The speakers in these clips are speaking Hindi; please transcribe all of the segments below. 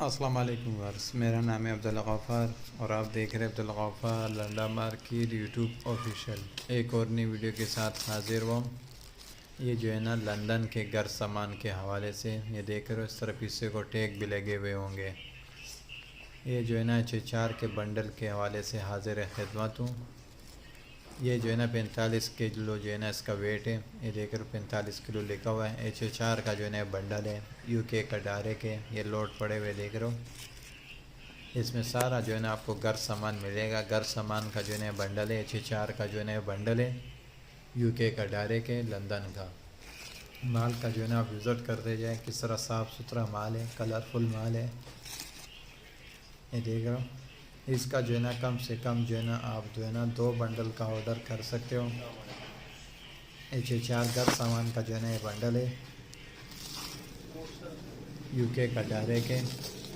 अस्सलाम वालेकुम वर्स, मेरा नाम है अब्दुल गफ़ार और आप देख रहे हैं Abdul Gaffar Landa market YouTube official. एक और नई वीडियो के साथ हाजिर हुआ। ये जो है ना लंदन के घर सामान के हवाले से, ये देख रहे हो इस तरह पीछे को टैग भी लगे हुए होंगे। ये जो है ना चार के बंडल के हवाले से हाजिर खिदमत हूँ। ये जो है ना 45 किलो जो है ना इसका वेट है। ये देख रहे हो 45 किलो लिखा हुआ है। एच चार का जो है ना बंडल है, यूके का डायरेक्ट है। ये लोड पड़े हुए देख रहे हो। इसमें सारा जो है ना आपको घर सामान मिलेगा। घर सामान का जो है ना बंडल है। एच चार का जो है ना बंडल है, यूके का डायरेक्ट है, लंदन का। माल का जो है ना आप विज़िट करते जाए किस तरह साफ़ सुथरा माल है, कलरफुल माल है। ये देख रहे हो। इसका जो है ना कम से कम जो है ना आप जो है ना 2 बंडल का ऑर्डर कर सकते हो। एच चार घर सामान का जो है ना ये बंडल है, यूके का डायरेक्ट है।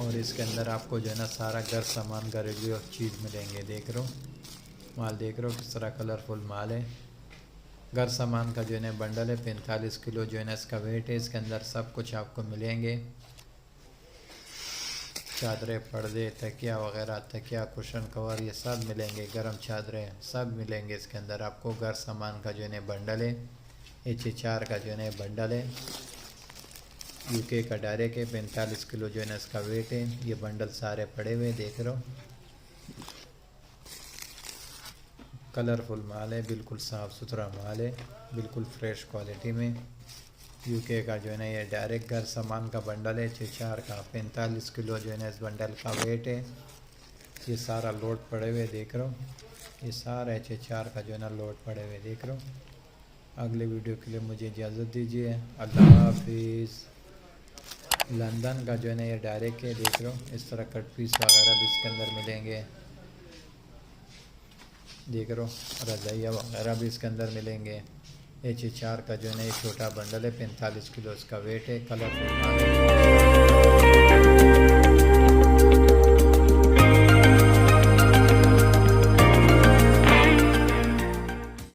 और इसके अंदर आपको जो है ना सारा घर सामान घरेलू चीज़ मिलेंगे। देख रहे हो माल, देख रहे हो किस तरह कलरफुल माल है। घर सामान का जो है ना बंडल है, 45 किलो जो है ना इसका वेट है। इसके अंदर सब कुछ आपको मिलेंगे। चादरें, पर्दे, तकिया वगैरह, तकिया, कुशन कवर, ये सब मिलेंगे। गर्म चादरें सब मिलेंगे इसके अंदर आपको। घर सामान का जो है ना बंडल है, एच चार का जो है ना बंडल है, यूके का डायरेक्ट है। 45 किलो जो है ना इसका वेट है। ये बंडल सारे पड़े हुए देख रहे हो। कलरफुल माल है, बिल्कुल साफ़ सुथरा माल है, बिल्कुल फ्रेश क्वालिटी में। यूके का जो है ना ये डायरेक्ट घर सामान का बंडल है, एच चार का। 45 किलो जो है ना इस बंडल का वेट है। ये सारा लोड पड़े हुए देख रहे हो। ये सारा एच चार का जो है ना लोड पड़े हुए देख रहे हो। अगले वीडियो के लिए मुझे इजाज़त दीजिए। अल्लाह हाफिज़। लंदन का जो है ना ये डायरेक्ट है, देख रहे हो। इस तरह कट पीस वगैरह भी इसके अंदर मिलेंगे। देख रहे हो रज़ाइया वगैरह भी इसके अंदर मिलेंगे। एच चार का जो है ना ये छोटा बंडल है, 45 किलो इसका वेट है। कलरफुल माल है।